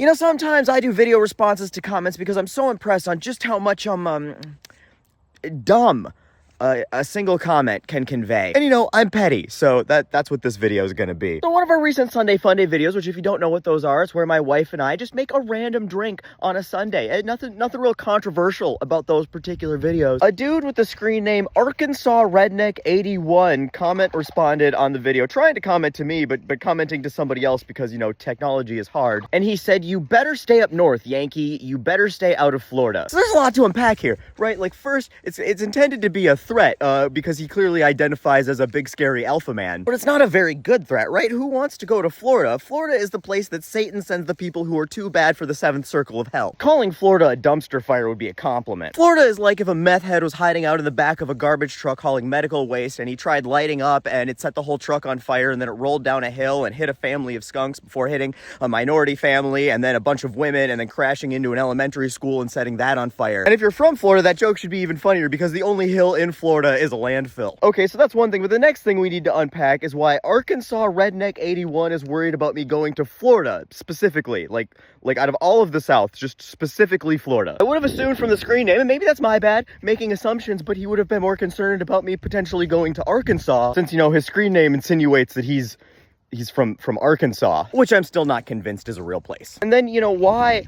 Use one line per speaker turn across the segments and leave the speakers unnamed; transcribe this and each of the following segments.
You know, sometimes I do video responses to comments because I'm so impressed on just how much dumb a single comment can convey. And you know, I'm petty, so that's what this video is gonna be. So one of our recent Sunday Funday videos, which if you don't know what those are, it's where my wife and I just make a random drink on a Sunday. And nothing real controversial about those particular videos. A dude with the screen name Arkansas Redneck 81 responded on the video, trying to comment to me, but commenting to somebody else because, you know, technology is hard. And he said, "You better stay up north, Yankee. You better stay out of Florida." So there's a lot to unpack here, right? Like, first, it's intended to be a threat, because he clearly identifies as a big scary alpha man. But it's not a very good threat, right? Who wants to go to Florida? Florida is the place that Satan sends the people who are too bad for the seventh circle of hell. Calling Florida a dumpster fire would be a compliment. Florida is like if a meth head was hiding out in the back of a garbage truck hauling medical waste, and he tried lighting up and it set the whole truck on fire, and then it rolled down a hill and hit a family of skunks before hitting a minority family and then a bunch of women and then crashing into an elementary school and setting that on fire. And if you're from Florida, that joke should be even funnier because the only hill in Florida is a landfill. Okay, so that's one thing, but the next thing we need to unpack is why Arkansas Redneck 81 is worried about me going to Florida, specifically. Like out of all of the South, just specifically Florida. I would have assumed from the screen name, and maybe that's my bad, making assumptions, but he would have been more concerned about me potentially going to Arkansas, since, you know, his screen name insinuates that he's from Arkansas, which I'm still not convinced is a real place. And then, you know, why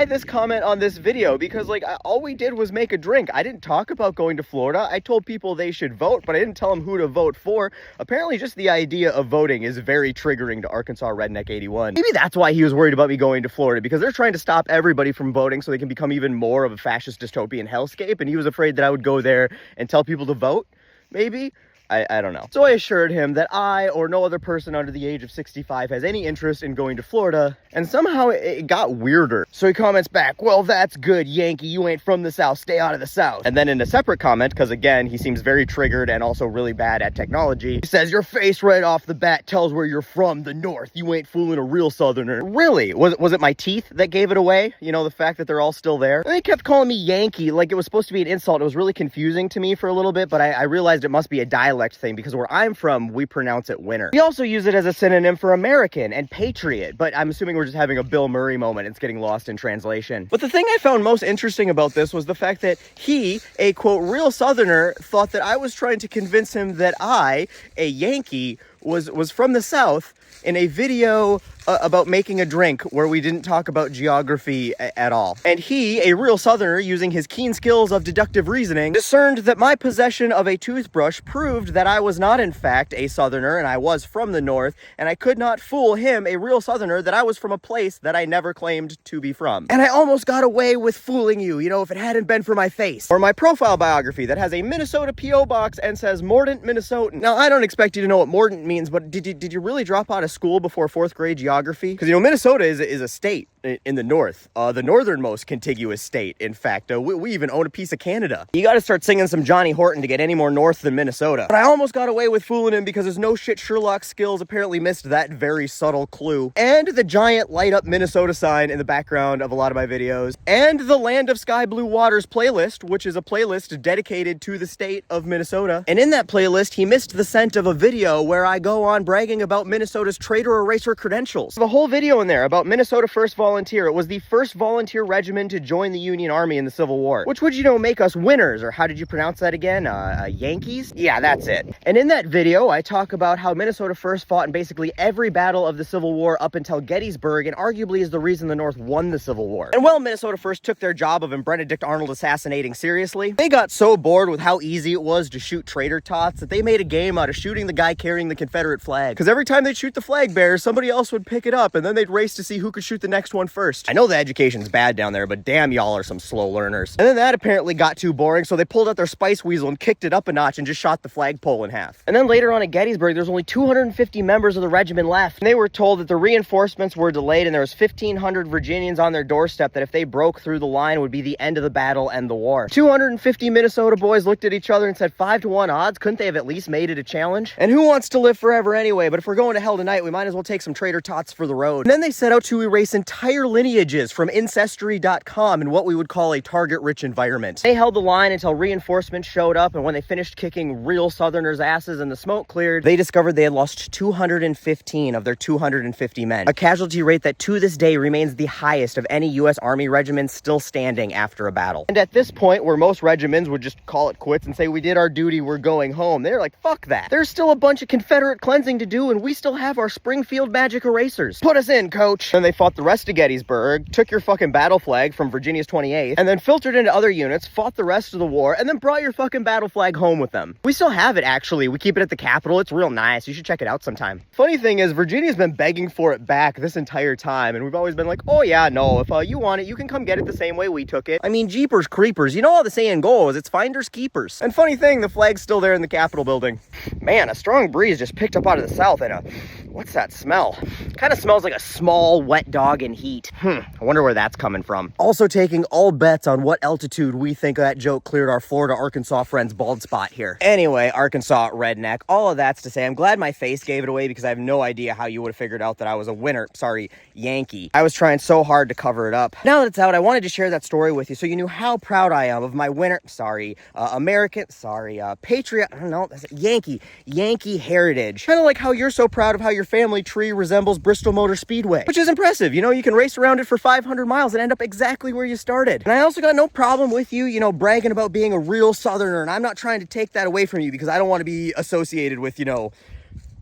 this comment on this video? Because, like, all we did was make a drink. I didn't talk about going to Florida. I told people they should vote, but I didn't tell them who to vote for. Apparently, just the idea of voting is very triggering to Arkansas Redneck 81. Maybe that's why he was worried about me going to Florida, because they're trying to stop everybody from voting so they can become even more of a fascist dystopian hellscape, and he was afraid that I would go there and tell people to vote, maybe? I don't know. So I assured him that I, or no other person under the age of 65, has any interest in going to Florida, and somehow it got weirder. So he comments back, "Well, that's good, Yankee. You ain't from the South. Stay out of the South." And then in a separate comment, because again, he seems very triggered and also really bad at technology, he says, "Your face right off the bat tells where you're from, the North. You ain't fooling a real Southerner." Really? Was it my teeth that gave it away? You know, the fact that they're all still there? And they kept calling me Yankee like it was supposed to be an insult. It was really confusing to me for a little bit, but I realized it must be a dialect thing, because where I'm from, we pronounce it winter. We also use it as a synonym for American and patriot, but I'm assuming we're just having a Bill Murray moment. It's getting lost in translation. But the thing I found most interesting about this was the fact that he, a quote real Southerner, thought that I was trying to convince him that I, a Yankee, was from the South in a video about making a drink where we didn't talk about geography at all. And he, a real Southerner, using his keen skills of deductive reasoning, discerned that my possession of a toothbrush proved that I was not in fact a Southerner and I was from the North, and I could not fool him, a real Southerner, that I was from a place that I never claimed to be from. And I almost got away with fooling you, you know, if it hadn't been for my face. Or my profile biography that has a Minnesota P.O. box and says Mordant, Minnesotan. Now, I don't expect you to know what Mordant means, but did you really drop out of school before 4th grade geography? Because, you know, Minnesota is a state in the north, the northernmost contiguous state. In fact, we even own a piece of Canada. You got to start singing some Johnny Horton to get any more north than Minnesota. But I almost got away with fooling him because his no shit Sherlock skills apparently missed that very subtle clue. And the giant light up Minnesota sign in the background of a lot of my videos. And the Land of Sky Blue Waters playlist, which is a playlist dedicated to the state of Minnesota. And in that playlist, he missed the scent of a video where I go on bragging about Minnesota's traitor eraser credentials. The whole video in there about Minnesota First Volunteer. It was the first volunteer regiment to join the Union Army in the Civil War, which would, you know, make us winners, or how did you pronounce that again? Yankees? Yeah, that's it. And in that video, I talk about how Minnesota First fought in basically every battle of the Civil War up until Gettysburg, and arguably is the reason the North won the Civil War. And while Minnesota First took their job of Benedict Arnold assassinating seriously, they got so bored with how easy it was to shoot traitor tots that they made a game out of shooting the guy carrying the Confederate flag. Because every time they'd shoot the flag bearer, somebody else would pick it up, and then they'd race to see who could shoot the next one first. I know the education's bad down there, but damn, y'all are some slow learners. And then that apparently got too boring, so they pulled out their Spice Weasel and kicked it up a notch and just shot the flagpole in half. And then later on at Gettysburg, there's only 250 members of the regiment left. And they were told that the reinforcements were delayed, and there was 1,500 Virginians on their doorstep that if they broke through the line would be the end of the battle and the war. 250 Minnesota boys looked at each other and said 5-to-1 odds. Couldn't they have at least made it a challenge? And who wants to live forever anyway? But if we're going to hell tonight, we might as well take some traitor tots spots for the road. And then they set out to erase entire lineages from ancestry.com in what we would call a target-rich environment. They held the line until reinforcements showed up, and when they finished kicking real Southerners' asses and the smoke cleared, they discovered they had lost 215 of their 250 men. A casualty rate that to this day remains the highest of any U.S. Army regiment still standing after a battle. And at this point, where most regiments would just call it quits and say, we did our duty, we're going home, they're like, fuck that. There's still a bunch of Confederate cleansing to do, and we still have our Springfield magic erasers. Put us in, coach. Then they fought the rest of Gettysburg, took your fucking battle flag from Virginia's 28th, and then filtered into other units, fought the rest of the war, and then brought your fucking battle flag home with them. We still have it, actually. We keep it at the Capitol. It's real nice. You should check it out sometime. Funny thing is, Virginia's been begging for it back this entire time, and we've always been like, oh yeah, no, if you want it, you can come get it the same way we took it. I mean, jeepers creepers. You know how the saying goes, it's finders keepers. And funny thing, the flag's still there in the Capitol building. Man, a strong breeze just picked up out of the south, and what's that smell? Kind of smells like a small, wet dog in heat. I wonder where that's coming from. Also taking all bets on what altitude we think that joke cleared our Florida, Arkansas friend's bald spot here. Anyway, Arkansas redneck, all of that's to say, I'm glad my face gave it away because I have no idea how you would have figured out that I was a winner. Sorry, Yankee. I was trying so hard to cover it up. Now that it's out, I wanted to share that story with you so you knew how proud I am of my winner. Sorry, American. Sorry, patriot. I don't know. That's Yankee heritage. Kind of like how you're so proud of how your family tree resembles Bristol Motor Speedway, which is impressive. You know, you can race around it for 500 miles and end up exactly where you started. And I also got no problem with you, bragging about being a real Southerner. And I'm not trying to take that away from you because I don't want to be associated with,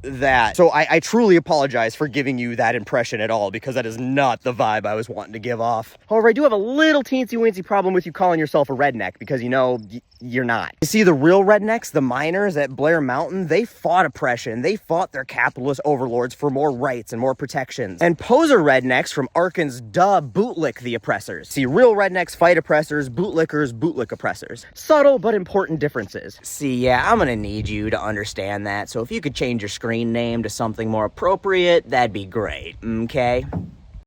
that. So I truly apologize for giving you that impression at all, because that is not the vibe I was wanting to give off. However, I do have a little teensy-weensy problem with you calling yourself a redneck, because you're not. You see, the real rednecks, the miners at Blair Mountain, they fought oppression. They fought their capitalist overlords for more rights and more protections. And poser rednecks from Arkansas bootlick the oppressors. See, real rednecks fight oppressors, bootlickers bootlick oppressors. Subtle but important differences. See, yeah, I'm gonna need you to understand that, so if you could change your screen name to something more appropriate, that'd be great, okay?